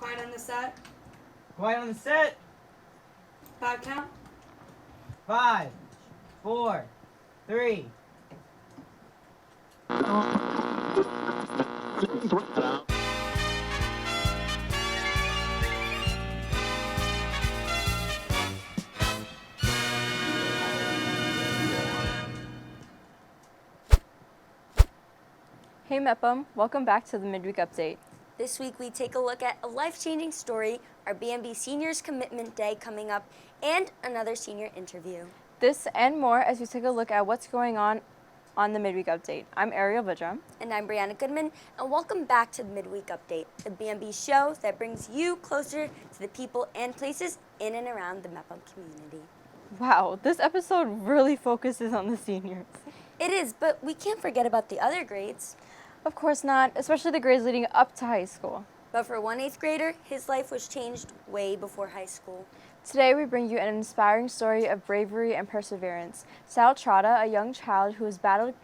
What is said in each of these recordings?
Quiet on the set. Quiet on the set. 5 count. 5, 4, 3. Hey Mepham, welcome back to the Midweek Update. This week we take a look at a life-changing story, our B&B Seniors Commitment Day coming up, and another senior interview. This and more as we take a look at what's going on the Midweek Update. I'm Ariel Vidrum. And I'm Brianna Goodman, and welcome back to the Midweek Update, the B&B show that brings you closer to the people and places in and around the Mepham community. Wow, this episode really focuses on the seniors. It is, but we can't forget about the other grades. Of course not, especially the grades leading up to high school. But for one 8th grader, his life was changed way before high school. Today we bring you an inspiring story of bravery and perseverance. Sal Trotta, a young child who has battled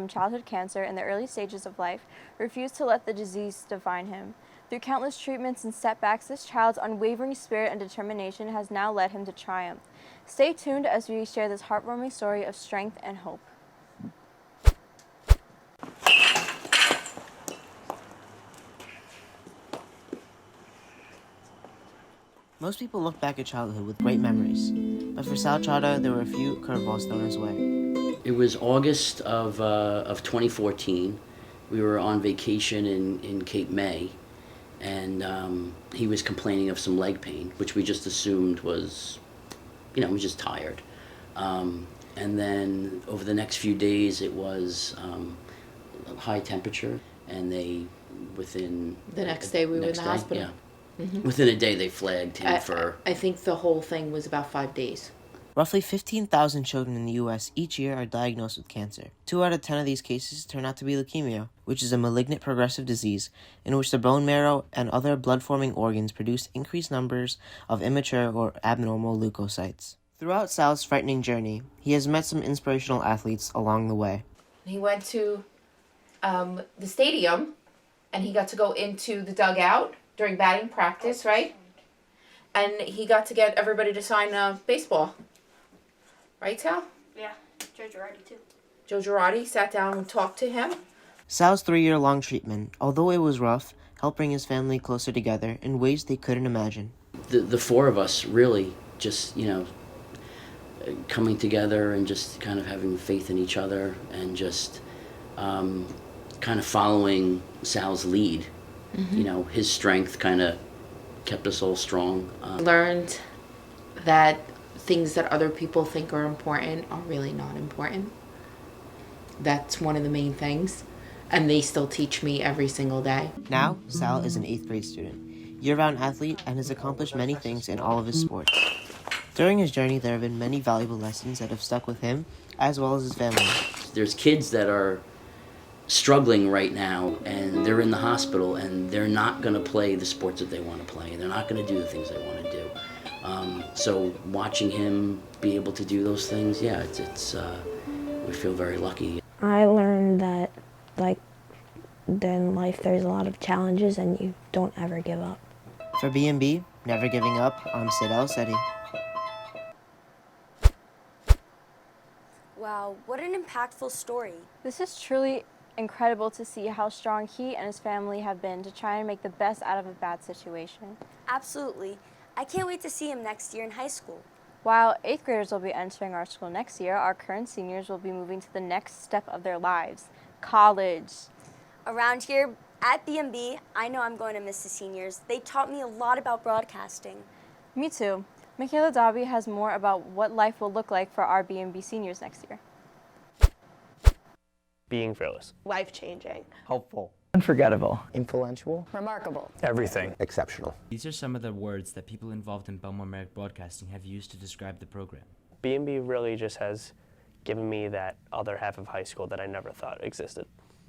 childhood cancer in the early stages of life, refused to let the disease define him. Through countless treatments and setbacks, this child's unwavering spirit and determination has now led him to triumph. Stay tuned as we share this heartwarming story of strength and hope. Most people look back at childhood with great memories, but for Sal Trotta, there were a few curveballs thrown his way. It was August of 2014. We were on vacation in Cape May, and he was complaining of some leg pain, which we just assumed was, he was just tired. And then over the next few days, it was high temperature, and within the next day we were in the hospital. Yeah. Mm-hmm. Within a day, they flagged him for... I think the whole thing was about 5 days. Roughly 15,000 children in the U.S. each year are diagnosed with cancer. 2 out of 10 of these cases turn out to be leukemia, which is a malignant progressive disease in which the bone marrow and other blood-forming organs produce increased numbers of immature or abnormal leukocytes. Throughout Sal's frightening journey, he has met some inspirational athletes along the way. He went to the stadium, and he got to go into the dugout during batting practice, right? And he got to get everybody to sign baseball. Right, Sal? Yeah, Joe Girardi too. Joe Girardi sat down and talked to him. Sal's 3-year-long treatment, although it was rough, helped bring his family closer together in ways they couldn't imagine. The 4 of us really just, coming together and just kind of having faith in each other and just kind of following Sal's lead. Mm-hmm. His strength kind of kept us all strong. Learned that things that other people think are important are really not important. That's one of the main things. And they still teach me every single day. Now, Sal is an 8th grade student, year-round athlete, and has accomplished many things in all of his sports. During his journey, there have been many valuable lessons that have stuck with him, as well as his family. There's kids that are struggling right now, and they're in the hospital, and they're not going to play the sports that they want to play. They're not going to do the things they want to do. So watching him be able to do those things, yeah, it's we feel very lucky. I learned that, in life there's a lot of challenges and you don't ever give up. For B&B, Never Giving Up, I'm Sidd Elisetty. Wow, what an impactful story. This is truly incredible to see how strong he and his family have been to try and make the best out of a bad situation. Absolutely. I can't wait to see him next year in high school. While 8th graders will be entering our school next year, our current seniors will be moving to the next step of their lives, college. Around here at B&B, I know I'm going to miss the seniors. They taught me a lot about broadcasting. Me too. Michaela Dobby has more about what life will look like for our B&B seniors next year. Being fearless. Life-changing. Hopeful. Unforgettable. Influential. Remarkable. Everything. Exceptional. These are some of the words that people involved in Bellmore-Merrick broadcasting have used to describe the program. B&B really just has given me that other half of high school that I never thought existed.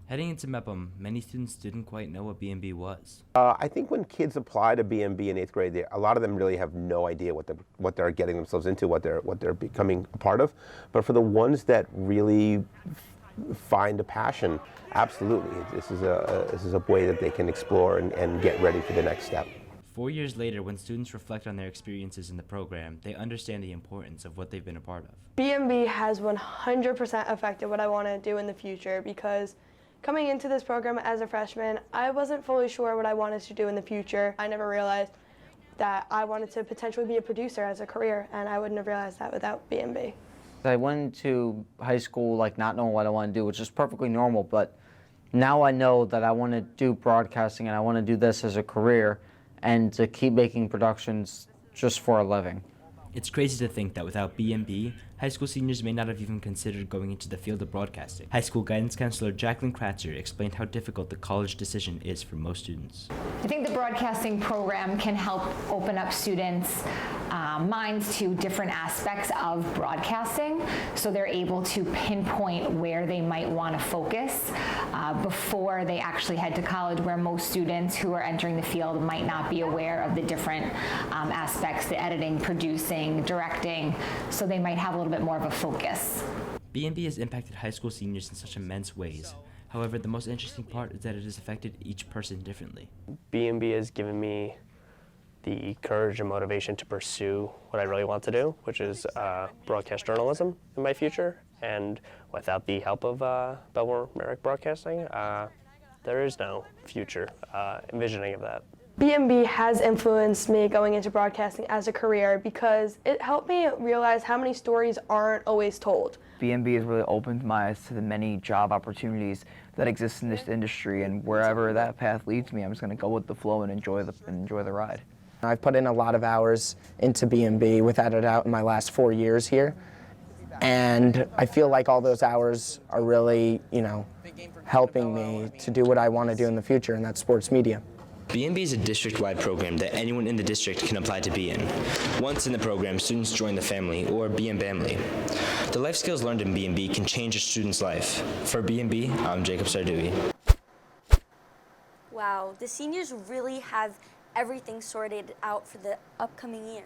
Heading into Mepham, many students didn't quite know what B&B was. I think when kids apply to B&B in 8th grade, a lot of them really have no idea what they're getting themselves into, what they're becoming a part of. But for the ones that really find a passion, absolutely. This is a way that they can explore and get ready for the next step. 4 years later, when students reflect on their experiences in the program, they understand the importance of what they've been a part of. B&B has 100% affected what I want to do in the future, because coming into this program as a freshman, I wasn't fully sure what I wanted to do in the future. I never realized that I wanted to potentially be a producer as a career, and I wouldn't have realized that without B&B. I went into high school not knowing what I want to do, which is perfectly normal, but now I know that I want to do broadcasting and I want to do this as a career and to keep making productions just for a living. It's crazy to think that without B&B, high school seniors may not have even considered going into the field of broadcasting. High school guidance counselor Jacqueline Kratzer explained how difficult the college decision is for most students. I think the broadcasting program can help open up students' minds to different aspects of broadcasting, so they're able to pinpoint where they might want to focus before they actually head to college, where most students who are entering the field might not be aware of the different aspects, the editing, producing, directing, so they might have a little bit more of a focus. B&B has impacted high school seniors in such immense ways. However, the most interesting part is that it has affected each person differently. B&B has given me the courage and motivation to pursue what I really want to do, which is broadcast journalism in my future. And without the help of Bellmore-Merrick Broadcasting, there is no future envisioning of that. B&B has influenced me going into broadcasting as a career, because it helped me realize how many stories aren't always told. B&B has really opened my eyes to the many job opportunities that exist in this industry, and wherever that path leads me, I'm just going to go with the flow and enjoy the ride. I've put in a lot of hours into B&B, without a doubt, in my last 4 years here, and I feel like all those hours are really, helping me to do what I want to do in the future, and that's sports media. B&B is a district-wide program that anyone in the district can apply to be in. Once in the program, students join the family, or B&Bamily. The life skills learned in B&B can change a student's life. For B&B, I'm Jacob Sarduy. Wow, the seniors really have everything sorted out for the upcoming year.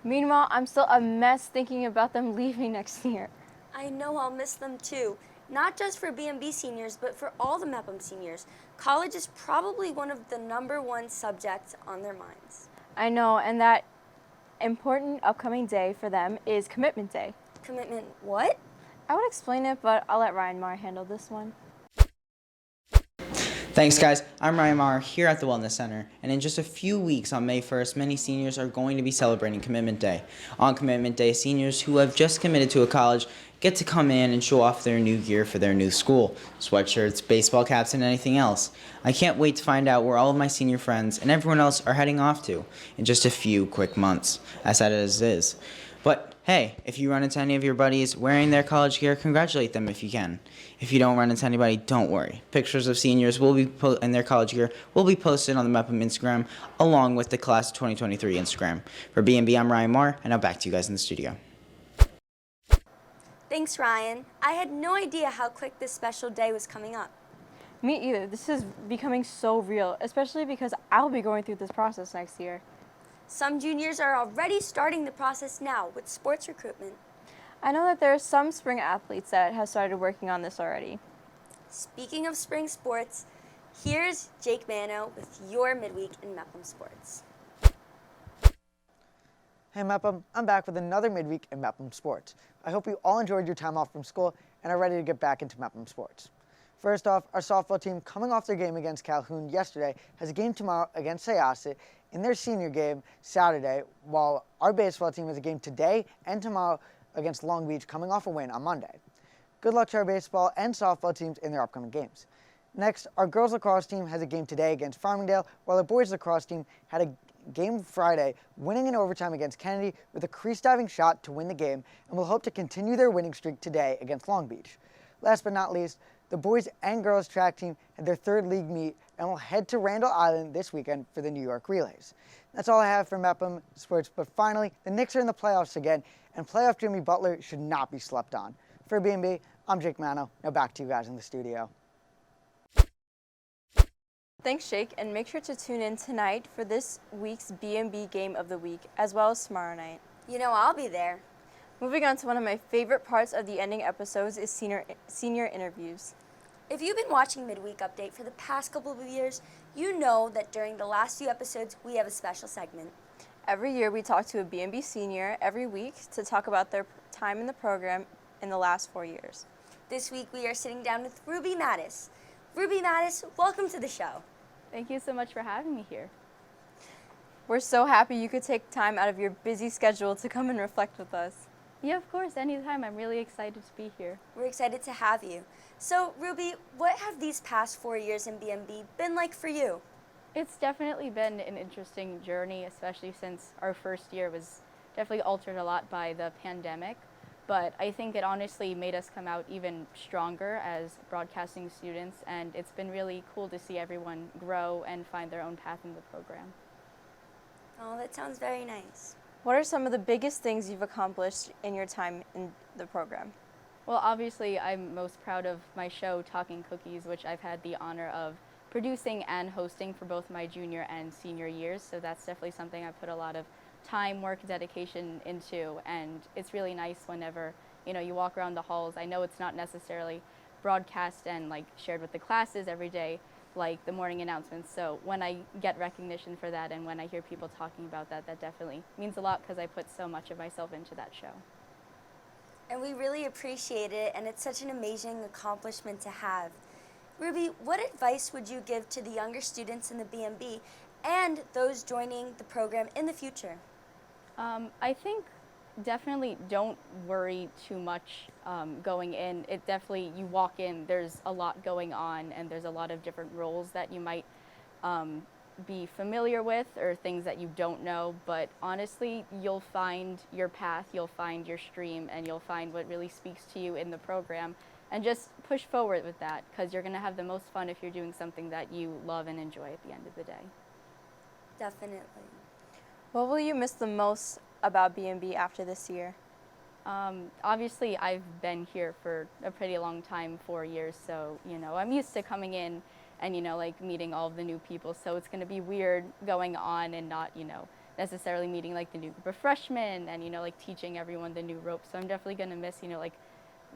Meanwhile, I'm still a mess thinking about them leaving next year. I know I'll miss them too. Not just for B&B seniors, but for all the Mepham seniors. College is probably one of the #1 subjects on their minds. I know, and that important upcoming day for them is Commitment Day. Commitment what? I would explain it, but I'll let Ryan Marr handle this one. Thanks, guys. I'm Ryan Marr here at the Wellness Center, and in just a few weeks on May 1st, many seniors are going to be celebrating Commitment Day. On Commitment Day, seniors who have just committed to a college get to come in and show off their new gear for their new school. Sweatshirts, baseball caps, and anything else. I can't wait to find out where all of my senior friends and everyone else are heading off to in just a few quick months, as sad as it is. But hey, if you run into any of your buddies wearing their college gear, congratulate them if you can. If you don't run into anybody, don't worry. Pictures of seniors will be in their college gear will be posted on the Mepham Instagram, along with the Class of 2023 Instagram. For B&B, I'm Ryan Marr, and now back to you guys in the studio. Thanks, Ryan. I had no idea how quick this special day was coming up. Me either. This is becoming so real, especially because I'll be going through this process next year. Some juniors are already starting the process now with sports recruitment. I know that there are some spring athletes that have started working on this already. Speaking of spring sports, here's Jake Manno with your Midweek in Mepham Sports. Hey Mepham, I'm back with another Midweek in Mepham Sports. I hope you all enjoyed your time off from school and are ready to get back into Mepham Sports. First off, our softball team, coming off their game against Calhoun yesterday, has a game tomorrow against Syosset in their senior game Saturday, while our baseball team has a game today and tomorrow against Long Beach, coming off a win on Monday. Good luck to our baseball and softball teams in their upcoming games. Next, our girls lacrosse team has a game today against Farmingdale, while our boys lacrosse team had a game Friday, winning in overtime against Kennedy with a crease diving shot to win the game, and will hope to continue their winning streak today against Long Beach. Last but not least, the boys and girls track team had their third league meet and will head to Randall Island this weekend for the New York Relays. That's all I have for Mepham Sports, but finally, the Knicks are in the playoffs again, and playoff Jimmy Butler should not be slept on. For B&B, I'm Jake Manno. Now back to you guys in the studio. Thanks, Jake, and make sure to tune in tonight for this week's B&B Game of the Week, as well as tomorrow night. You know I'll be there. Moving on to one of my favorite parts of the ending episodes is senior interviews. If you've been watching Midweek Update for the past couple of years, you know that during the last few episodes, we have a special segment. Every year we talk to a B&B senior every week to talk about their time in the program in the last 4 years. This week we are sitting down with Ruby Mattis. Ruby Mattis, welcome to the show. Thank you so much for having me here. We're so happy you could take time out of your busy schedule to come and reflect with us. Yeah, of course, anytime. I'm really excited to be here. We're excited to have you. So, Ruby, what have these past 4 years in B&B been like for you? It's definitely been an interesting journey, especially since our first year was definitely altered a lot by the pandemic. But I think it honestly made us come out even stronger as broadcasting students, and it's been really cool to see everyone grow and find their own path in the program. Oh, that sounds very nice. What are some of the biggest things you've accomplished in your time in the program? Well, obviously, I'm most proud of my show, Talking Cookies, which I've had the honor of producing and hosting for both my junior and senior years. So that's definitely something I put a lot of time, work, dedication into, and it's really nice whenever, you walk around the halls. I know it's not necessarily broadcast and shared with the classes every day, like the morning announcements. So when I get recognition for that and when I hear people talking about that, that definitely means a lot because I put so much of myself into that show. And we really appreciate it, and it's such an amazing accomplishment to have. Ruby, what advice would you give to the younger students in the B&B and those joining the program in the future? I think definitely don't worry too much going in. It definitely, you walk in, there's a lot going on, and there's a lot of different roles that you might be familiar with or things that you don't know, but honestly, you'll find your path, you'll find your stream, and you'll find what really speaks to you in the program, and just push forward with that, because you're going to have the most fun if you're doing something that you love and enjoy at the end of the day. Definitely. What will you miss the most about B&B after this year? Obviously, I've been here for a pretty long time, 4 years, so, I'm used to coming in and, meeting all of the new people, so it's going to be weird going on and not, necessarily meeting, the new group of freshmen and, teaching everyone the new ropes. So I'm definitely going to miss,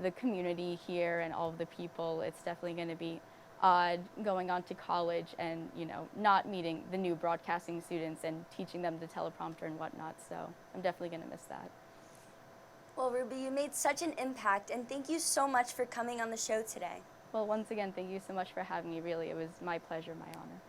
the community here and all of the people. It's definitely going to be odd going on to college and, not meeting the new broadcasting students and teaching them the teleprompter and whatnot, so I'm definitely going to miss that. Well, Ruby, you made such an impact, and thank you so much for coming on the show today. Well, once again, thank you so much for having me. Really, it was my pleasure, my honor.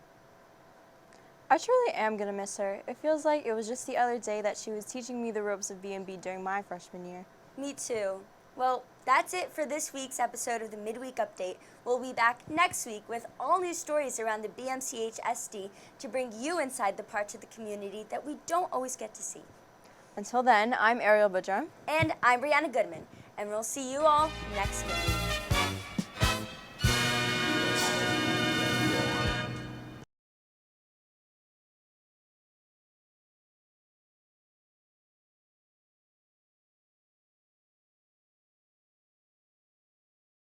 I truly am going to miss her. It feels like it was just the other day that she was teaching me the ropes of B&B during my freshman year. Me too. Well, that's it for this week's episode of the Midweek Update. We'll be back next week with all new stories around the BMCH SD to bring you inside the parts of the community that we don't always get to see. Until then, I'm Ariel Badrum. And I'm Brianna Goodman. And we'll see you all next week.